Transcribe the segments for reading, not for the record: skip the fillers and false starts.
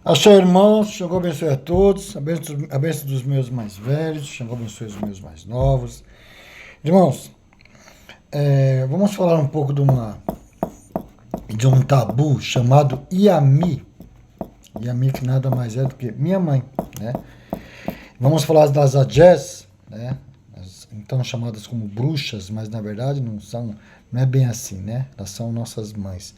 Axé, irmãos, Xangô abençoe a todos, a bênção dos meus mais velhos, Xangô abençoe os meus mais novos. Irmãos, vamos falar um pouco de um tabu chamado Iami. Iami que nada mais é do que minha mãe, né? Vamos falar das Adjés, né? Então chamadas como bruxas, mas na verdade não é bem assim, né? Elas são nossas mães.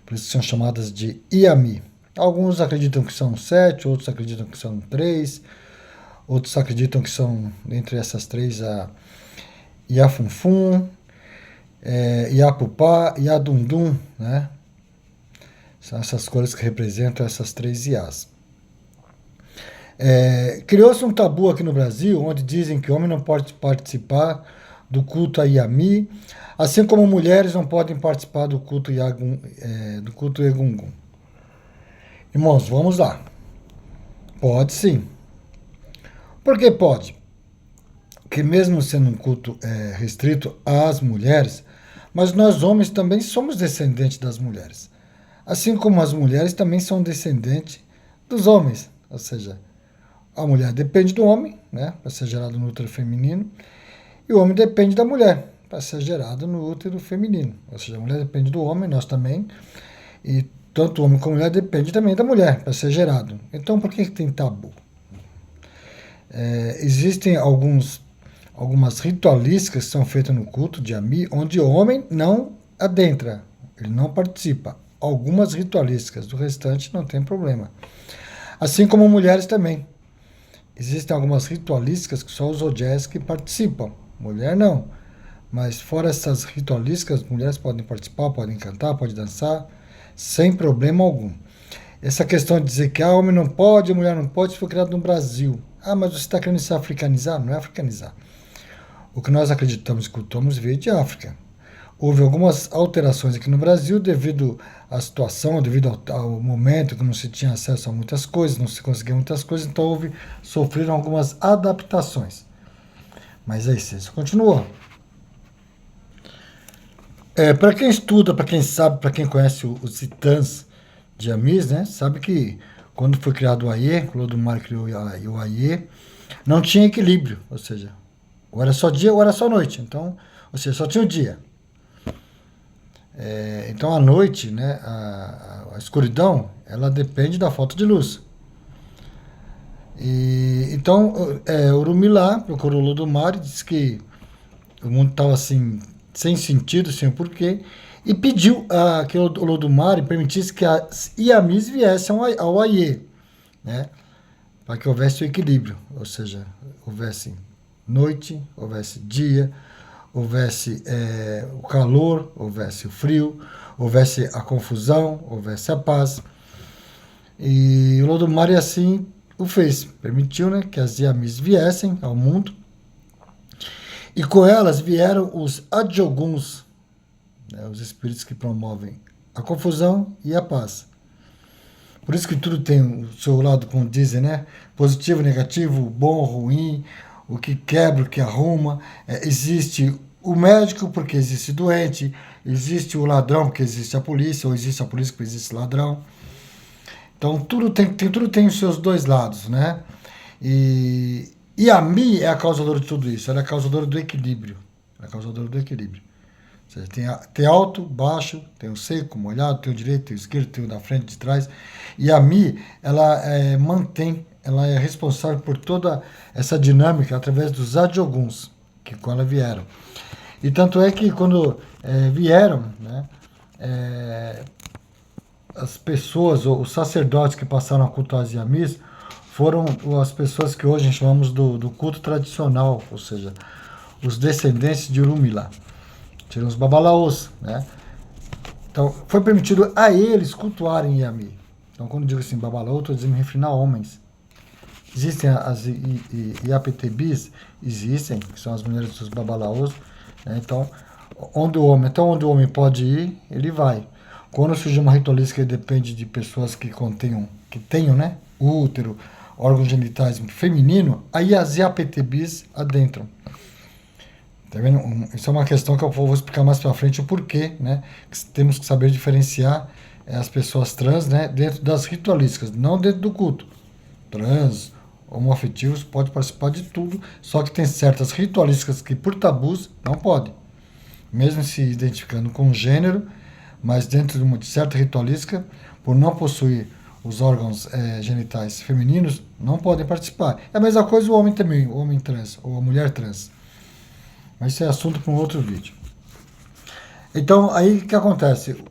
Por isso são chamadas de Iami. Alguns acreditam que são 7, outros acreditam que são 3, outros acreditam que são, entre essas três, a Iafunfum, Iapupá e Adundum, né? São essas cores que representam essas três Iás. Criou-se um tabu aqui no Brasil, onde dizem que homem não pode participar do culto a Iami, assim como mulheres não podem participar do culto do culto Egungun. Irmãos, vamos lá. Pode sim. Por que pode? Que mesmo sendo um culto restrito às mulheres, mas nós homens também somos descendentes das mulheres. Assim como as mulheres também são descendentes dos homens. Ou seja, a mulher depende do homem, né, para ser gerado no útero feminino, e o homem depende da mulher para ser gerado no útero feminino. Ou seja, a mulher depende do homem, nós também, e tanto o homem como a mulher depende também da mulher para ser gerado. Então, por que tem tabu? Existem algumas ritualísticas que são feitas no culto de Ami, onde o homem não adentra, ele não participa. Algumas ritualísticas, do restante não tem problema. Assim como mulheres também. Existem algumas ritualísticas que só os Odés que participam, mulher não. Mas fora essas ritualísticas, mulheres podem participar, podem cantar, podem dançar, sem problema algum. Essa questão de dizer que homem não pode, mulher não pode, foi criado no Brasil. Mas você está querendo se africanizar? Não é africanizar. O que nós acreditamos e cultuamos veio de África. Houve algumas alterações aqui no Brasil devido à situação, devido ao momento que não se tinha acesso a muitas coisas, não se conseguia muitas coisas, então sofreram algumas adaptações. Mas é isso continua. Para quem estuda, para quem sabe, para quem conhece os titãs de Amis, né, sabe que quando foi criado o Aie, o Lodumare criou o Aie, não tinha equilíbrio, ou seja, ou era só dia ou era só noite, então, ou seja, só tinha o dia. Então a noite, né, a escuridão, ela depende da falta de luz. Então, Urumilá procurou o Lodumare, disse que o mundo estava assim, sem sentido, sem o porquê, e pediu que o Lodumare permitisse que as Iamis viessem ao Aie, né, para que houvesse o equilíbrio, ou seja, houvesse noite, houvesse dia, houvesse o calor, houvesse o frio, houvesse a confusão, houvesse a paz. E o Lodumare assim o fez, permitiu, né, que as Iamis viessem ao mundo, e com elas vieram os Adjoguns, né, os espíritos que promovem a confusão e a paz. Por isso que tudo tem o seu lado, como dizem, né? Positivo, negativo, bom, ruim, o que quebra, o que arruma. Existe o médico porque existe o doente, existe o ladrão porque existe a polícia, ou existe a polícia porque existe o ladrão. Então tudo tem os seus dois lados, né? E a Mi é a causadora de tudo isso, ela é a causadora do equilíbrio. Ela é a causadora do equilíbrio. Ou seja, tem alto, baixo, tem o seco, molhado, tem o direito, tem o esquerdo, tem o da frente, de trás. E a Mi, ela ela é responsável por toda essa dinâmica através dos adjoguns, que com ela vieram. E tanto é que quando vieram, né, as pessoas, os sacerdotes que passaram a cultuar as Yamis, foram as pessoas que hoje chamamos do culto tradicional, ou seja, os descendentes de Urumilá. Tiram os babalaôs, né? Então, foi permitido a eles cultuarem Yami. Então, quando eu digo assim, babalaô, estou dizendo me referindo a homens. Existem as Iapetebis, existem, que são as mulheres dos babalaôs, né? Então, onde o homem pode ir, ele vai. Quando surge uma ritualística que depende de pessoas que tenham, né, útero, órgãos genitais feminino, aí as Iapetebis adentram. Tá vendo? Isso é uma questão que eu vou explicar mais para frente o porquê, né? Que temos que saber diferenciar as pessoas trans, né, dentro das ritualísticas, não dentro do culto. Trans, homoafetivos, pode participar de tudo, só que tem certas ritualísticas que por tabus não pode. Mesmo se identificando com um gênero, mas dentro de uma certa ritualística, por não possuir os órgãos genitais femininos, não podem participar. É a mesma coisa o homem também, o homem trans, ou a mulher trans. Mas isso é assunto para um outro vídeo. Então, aí o que acontece?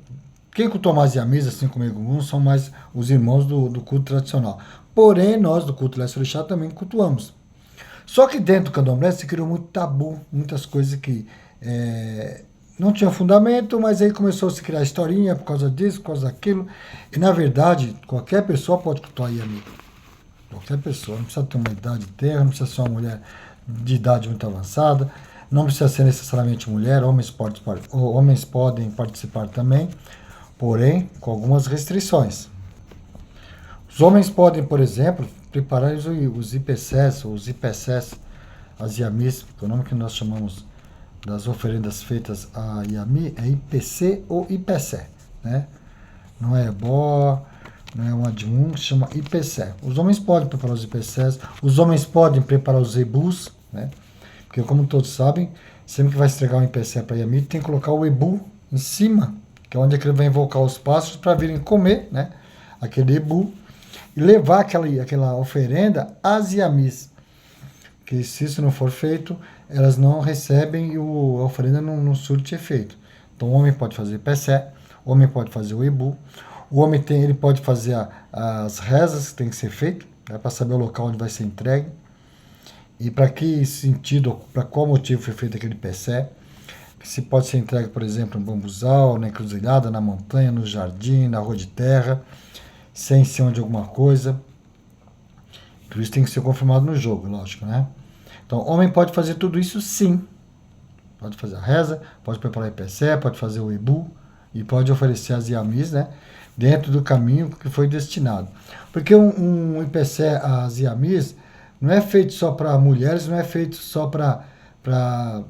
Quem cultua mais Yamis, assim como Egungun, são mais os irmãos do culto tradicional. Porém, nós do culto Leste Orixá também cultuamos. Só que dentro do candomblé se criou muito tabu, muitas coisas que não tinham fundamento, mas aí começou a se criar historinha por causa disso, por causa daquilo. E na verdade, qualquer pessoa pode cultuar Yami. Qualquer pessoa, não precisa ter uma idade terra, não precisa ser uma mulher de idade muito avançada, não precisa ser necessariamente mulher, homens podem participar também, porém com algumas restrições. Os homens podem, por exemplo, preparar os IPCs, ou os IPCs, as Yamis, que é o nome que nós chamamos das oferendas feitas a Yami, é IPC ou IPC, né? Não é Ebó, não é um Adjum, chama IPC. Os homens podem preparar os IPCs, os homens podem preparar os Ebus, né? Porque como todos sabem, sempre que vai entregar um IPC para Yami, tem que colocar o Ebu em cima, que é onde ele vai invocar os pássaros para virem comer, né? Aquele Ebu, e levar aquela oferenda às Yamis. Que se isso não for feito, elas não recebem e a oferenda não surte efeito. Então o homem pode fazer IPC, o homem pode fazer o Ebu, o homem ele pode fazer as rezas que tem que ser feito, né, para saber o local onde vai ser entregue, e para que sentido, para qual motivo foi feito aquele IPC. Se pode ser entregue, por exemplo, no bambuzal, na encruzilhada, na montanha, no jardim, na rua de terra, sem cima de alguma coisa. Tudo isso tem que ser confirmado no jogo, lógico, né? Então, o homem pode fazer tudo isso sim. Pode fazer a reza, pode preparar o IPC, pode fazer o Ebu e pode oferecer as Yamis, né? Dentro do caminho que foi destinado. Porque um IPC, as Yamis, não é feito só para mulheres, não é feito só para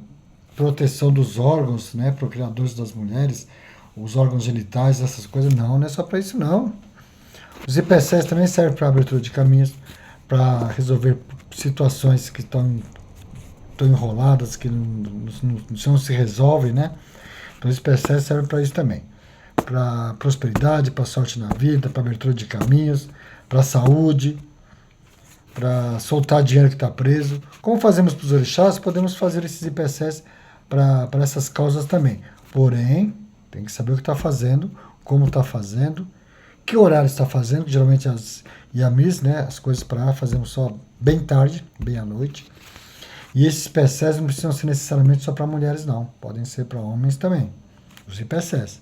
proteção dos órgãos, né? Procriadores das mulheres, os órgãos genitais, essas coisas. Não é só para isso, não. Os IPCs também servem para abertura de caminhos, para resolver situações que estão enroladas, que não se resolvem, né? Então os IPCs servem para isso também. Para prosperidade, para sorte na vida, para abertura de caminhos, para saúde, para soltar dinheiro que está preso. Como fazemos para os orixás, podemos fazer esses IPCs para essas causas também. Porém, tem que saber o que está fazendo, como está fazendo, que horário está fazendo, que geralmente as Yamis, né, as coisas para lá fazemos só bem tarde, bem à noite. E esses IPCs não precisam ser necessariamente só para mulheres, não. Podem ser para homens também, os IPCs.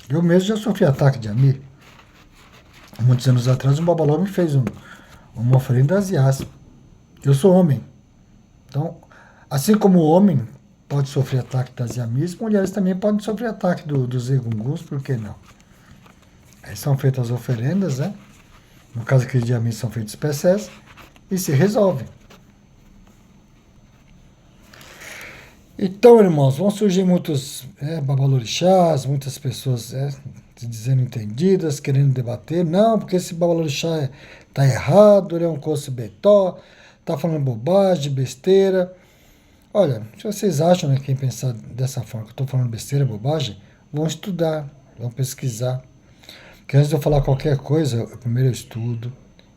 Eu mesmo já sofri ataque de Yami. Muitos anos atrás, um babalô me fez uma oferenda às Yas. Eu sou homem. Então, assim como o homem pode sofrer ataque das Yamis, mulheres também podem sofrer ataque dos Egunguns, por que não? Aí são feitas as oferendas, né? No caso aqui de Yamis são feitos IPCs e se resolve. Então, irmãos, vão surgir muitos babalorixás, muitas pessoas se dizendo entendidas, querendo debater. Não, porque esse babalorixá está errado, ele é um coço betó, está falando bobagem, besteira. Olha, se vocês acham, né, quem pensar dessa forma, que eu estou falando besteira, bobagem, vão estudar, vão pesquisar. Porque antes de eu falar qualquer coisa, primeiro eu estudo,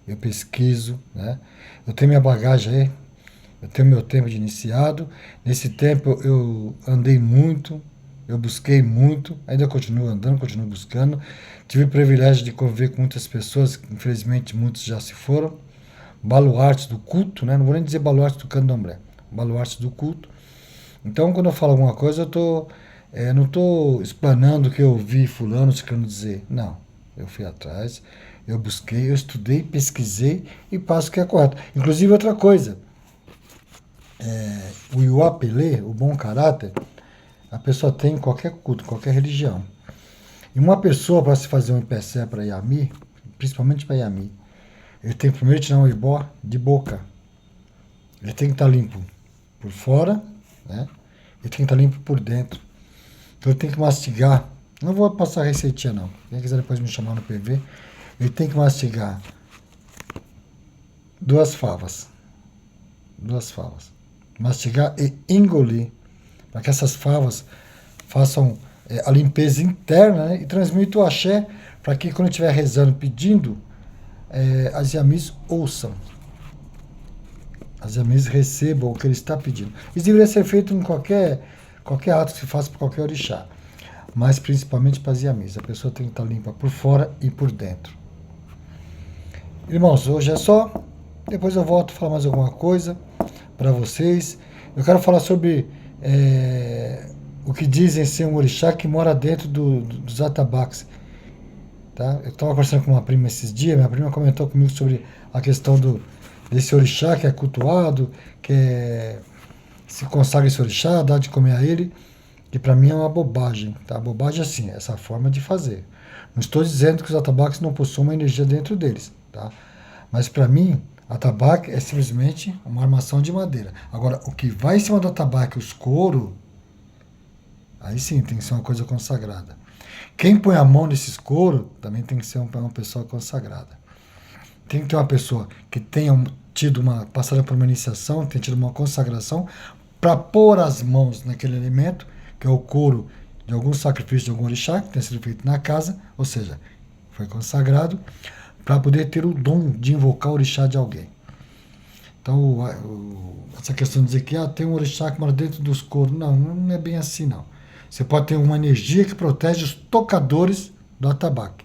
eu pesquiso, né? Eu tenho minha bagagem aí, eu tenho meu tempo de iniciado. Nesse tempo eu andei muito, eu busquei muito, ainda continuo andando, continuo buscando. Tive o privilégio de conviver com muitas pessoas, infelizmente muitos já se foram. Baluartes do culto, né? Não vou nem dizer baluartes do candomblé, baluartes do culto. Então, quando eu falo alguma coisa, eu não estou explanando o que eu vi fulano querendo dizer. Não, eu fui atrás, eu busquei, eu estudei, pesquisei e passo o que é correto. Inclusive, outra coisa, o Iuapelê, o bom caráter, a pessoa tem em qualquer culto, qualquer religião. E uma pessoa, para se fazer um IPC para Yami, principalmente para Yami, ele tem que primeiro tirar um ibó de boca. Ele tem que estar limpo por fora, né? Ele tem que estar limpo por dentro. Então ele tem que mastigar Não vou passar receitinha, não. Quem quiser depois me chamar no PV, ele tem que mastigar 2 favas. 2 favas. Mastigar e engolir, para que essas favas façam a limpeza interna, né, e transmitam o axé, para que quando estiver rezando, pedindo, as yamis ouçam. As yamis recebam o que ele está pedindo. Isso deveria ser feito em qualquer ato que se faça para qualquer orixá, mas principalmente para as yamis. A pessoa tem que estar limpa por fora e por dentro. Irmãos, hoje é só. Depois eu volto a falar mais alguma coisa para vocês. Eu quero falar sobre o que dizem ser um orixá que mora dentro dos atabaques. Tá? Eu estava conversando com uma prima esses dias, minha prima comentou comigo sobre a questão desse orixá que é cultuado, se consagra esse orixá, dá de comer a ele, que para mim é uma bobagem. Tá? Bobagem assim, essa forma de fazer. Não estou dizendo que os atabaques não possuem uma energia dentro deles, tá? Mas para mim, atabaque é simplesmente uma armação de madeira. Agora, o que vai em cima do atabaque, os couro, aí sim tem que ser uma coisa consagrada. Quem põe a mão nesses couro também tem que ser uma pessoa consagrada. Tem que ter uma pessoa que tenha tido passada por uma iniciação, tenha tido uma consagração, para pôr as mãos naquele elemento, que é o couro de algum sacrifício de algum orixá, que tenha sido feito na casa, ou seja, foi consagrado, para poder ter o dom de invocar o orixá de alguém. Então, essa questão de dizer que tem um orixá que mora dentro dos couros, não é bem assim, não. Você pode ter uma energia que protege os tocadores do atabaque.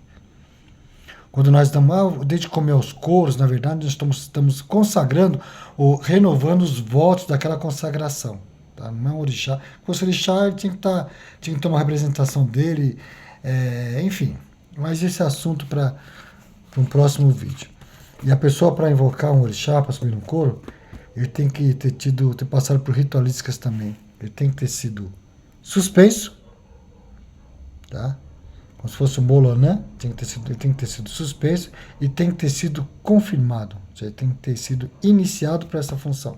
Quando nós damos, desde comer os couros, na verdade, nós estamos consagrando ou renovando os votos daquela consagração. Tá? Não é um orixá. Se fosse orixá, ele tinha que ter uma representação dele, enfim. Mas esse é assunto para um próximo vídeo. E a pessoa, para invocar um orixá, para subir no couro, ele tem que ter passado por ritualísticas também. Ele tem que ter sido suspenso, tá? Como se fosse um bolonã, ele tem que ter sido suspenso e tem que ter sido confirmado, ou seja, tem que ter sido iniciado para essa função.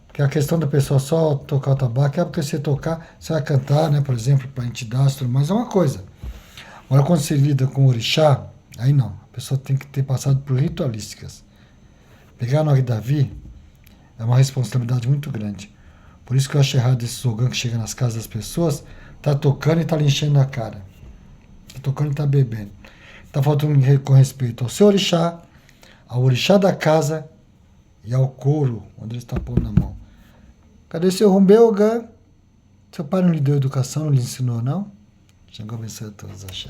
Porque a questão da pessoa só tocar o tabaco é porque você tocar, você vai cantar, né, por exemplo, para entidades, tudo mais, é uma coisa. Agora, quando você lida com orixá, aí não. A pessoa tem que ter passado por ritualísticas. Pegar no Davi é uma responsabilidade muito grande. Por isso que eu acho errado esse slogan que chega nas casas das pessoas, tá tocando e tá lhe enchendo a cara. Tá tocando e tá bebendo. Tá faltando com respeito ao seu orixá, ao orixá da casa e ao couro, onde ele está pondo na mão. Cadê seu rumbeu, Gã? Seu pai não lhe deu educação, não lhe ensinou, não? Chegou a vencer a todos, axé.